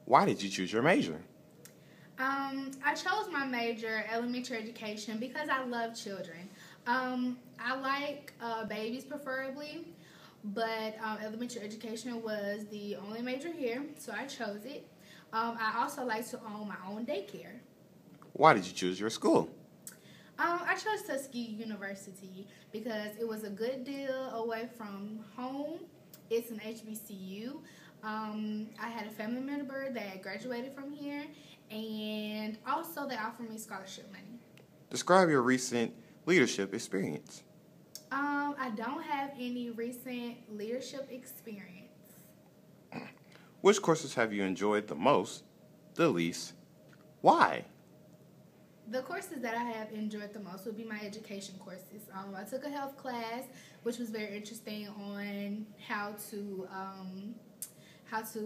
Why did you choose your major? I chose my major, elementary education, because I love children. I like babies preferably, but elementary education was the only major here, so I chose it. I also like to own my own daycare. Why did you choose your school? I chose Tuskegee University because it was a good deal away from home. It's an HBCU. I had a family member that graduated from here, and also they offered me scholarship money. Describe your recent leadership experience. I don't have any recent leadership experience. Which courses have you enjoyed the most, the least? Why? The courses that I have enjoyed the most would be my education courses. I took a health class, which was very interesting on how to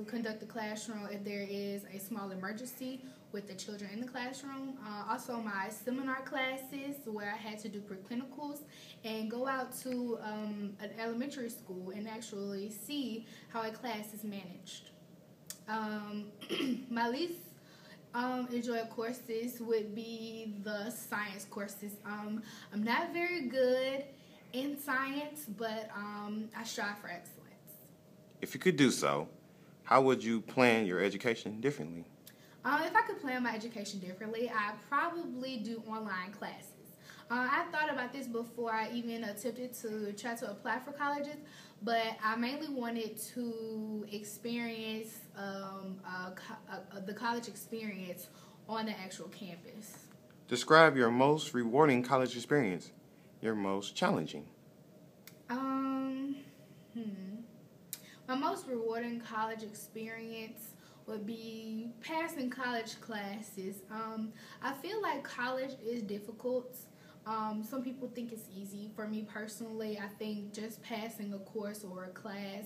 conduct the classroom if there is a small emergency with the children in the classroom. Also, my seminar classes where I had to do preclinicals and go out to an elementary school and actually see how a class is managed. Um, my least enjoyed courses would be the science courses. I'm not very good in science, but I strive for excellence. If you could do so, how would you plan your education differently? If I could plan my education differently, I'd probably do online classes. I thought about this before I even attempted to try to apply for colleges, but I mainly wanted to experience the college experience on the actual campus. Describe your most rewarding college experience, your most challenging. Um, hmm. My most rewarding college experience would be passing college classes. I feel like college is difficult. Some people think it's easy. For me personally, I think just passing a course or a class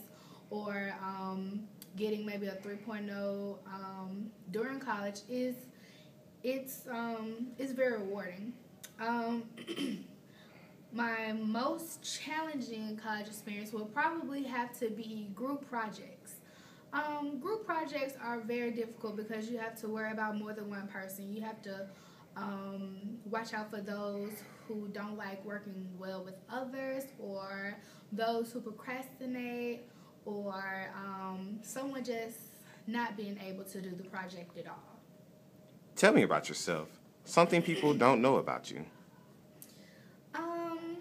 or getting maybe a 3.0 during college it's very rewarding. Um, my most challenging college experience will probably have to be group projects. Group projects are very difficult because you have to worry about more than one person. You have to watch out for those who don't like working well with others, or those who procrastinate, or someone just not being able to do the project at all. Tell me about yourself, something people don't know about you. Um,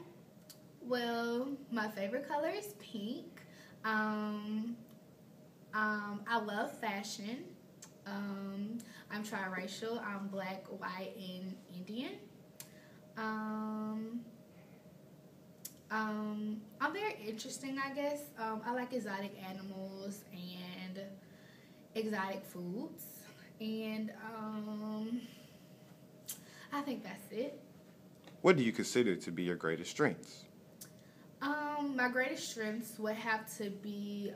well, my favorite color is pink. Um, I love fashion. Um, I'm triracial. I'm black, white, and Indian. Um, I'm very interesting, I guess. I like exotic animals and exotic foods. And I think that's it. What do you consider to be your greatest strengths? My greatest strengths would have to be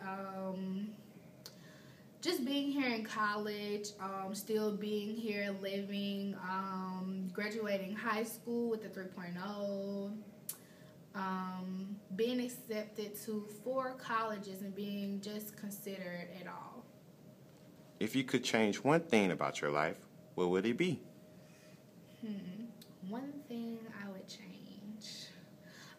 just being here in college, still being here, living, graduating high school with the 3.0, being accepted to 4 colleges and being just considered at all. If you could change one thing about your life, what would it be? One thing I would change.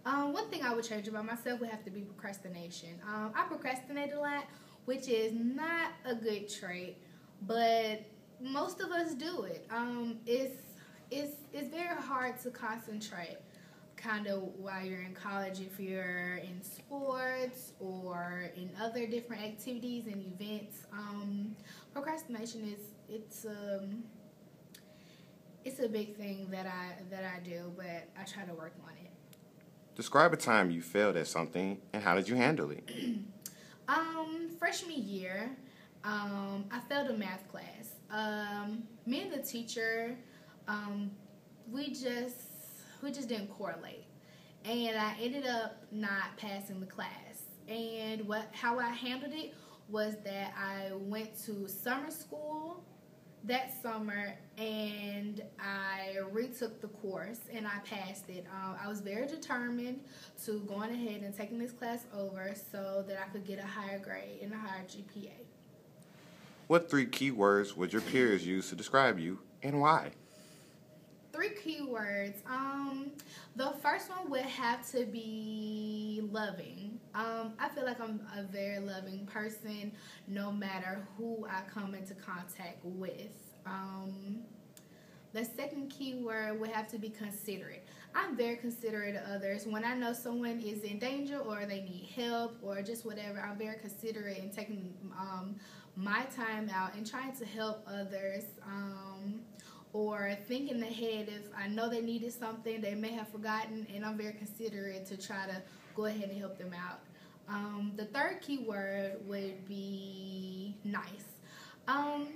One thing I would change about myself would have to be procrastination. I procrastinate a lot, which is not a good trait, but most of us do it. It's very hard to concentrate, kind of while you're in college if you're in sports or in other different activities and events. Procrastination it's a big thing that I do, but I try to work on it. Describe a time you failed at something and how did you handle it? Freshman year, I failed a math class. Me and the teacher, um, we just we just didn't correlate, and I ended up not passing the class. And how I handled it was that I went to summer school that summer and I retook the course and I passed it. I was very determined to going ahead and taking this class over so that I could get a higher grade and a higher GPA. What 3 keywords would your peers use to describe you, and why? 3 keywords. The first one would have to be loving. I feel like I'm a very loving person, no matter who I come into contact with. The second keyword would have to be considerate. I'm very considerate of others. When I know someone is in danger or they need help or just whatever, I'm very considerate in taking my time out and trying to help others. Or thinking ahead if I know they needed something they may have forgotten, and I'm very considerate to try to go ahead and help them out. The third keyword would be nice. I'm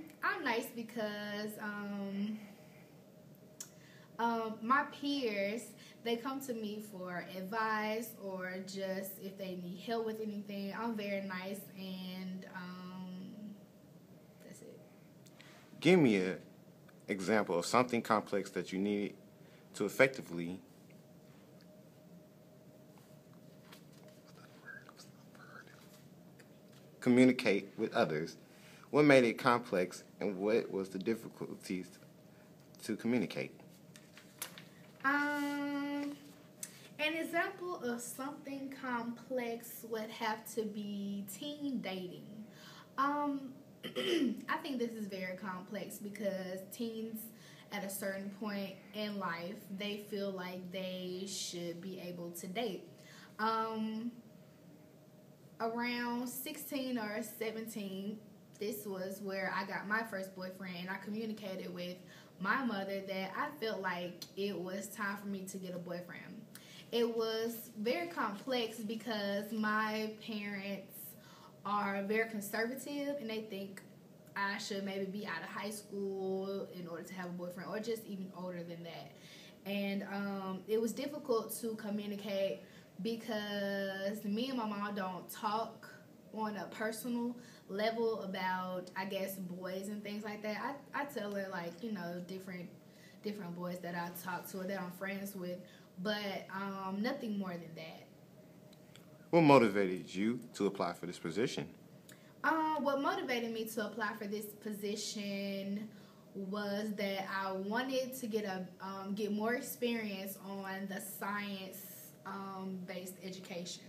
nice because my peers, they come to me for advice or just if they need help with anything. I'm very nice, and that's it. Give me an example of something complex that you need to effectively communicate with others. What made it complex, and what was the difficulties to communicate? An example of something complex would have to be teen dating. I think this is very complex because teens at a certain point in life, they feel like they should be able to date. Around 16 or 17, this was where I got my first boyfriend, and I communicated with my mother that I felt like it was time for me to get a boyfriend. It was very complex because my parents are very conservative, and they think I should maybe be out of high school in order to have a boyfriend, or just even older than that. And it was difficult to communicate because me and my mom don't talk on a personal level about, I guess, boys and things like that. I tell her, like, you know, different boys that I talk to or that I'm friends with, but nothing more than that. What motivated you to apply for this position? What motivated me to apply for this position was that I wanted to get more experience on the science based education.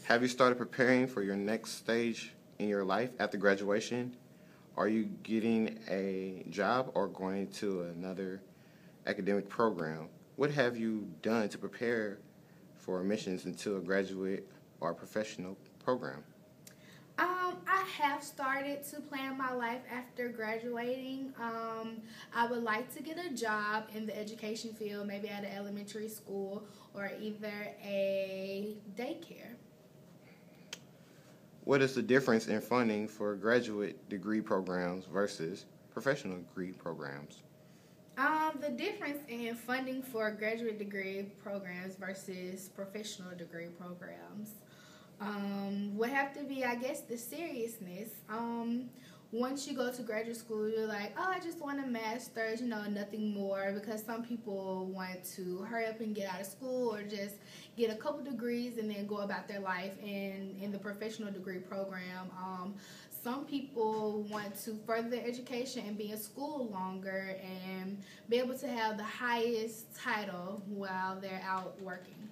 Have you started preparing for your next stage in your life after graduation? Are you getting a job or going to another academic program? What have you done to prepare for admissions into a graduate or professional program? I have started to plan my life after graduating. I would like to get a job in the education field, maybe at an elementary school or either a daycare. What is the difference in funding for graduate degree programs versus professional degree programs? The difference in funding for graduate degree programs versus professional degree programs would have to be, I guess, the seriousness. Once you go to graduate school, you're like, oh, I just want a master's, nothing more, because some people want to hurry up and get out of school or just get a couple degrees and then go about their life. And in the professional degree program, some people want to further their education and be in school longer and be able to have the highest title while they're out working.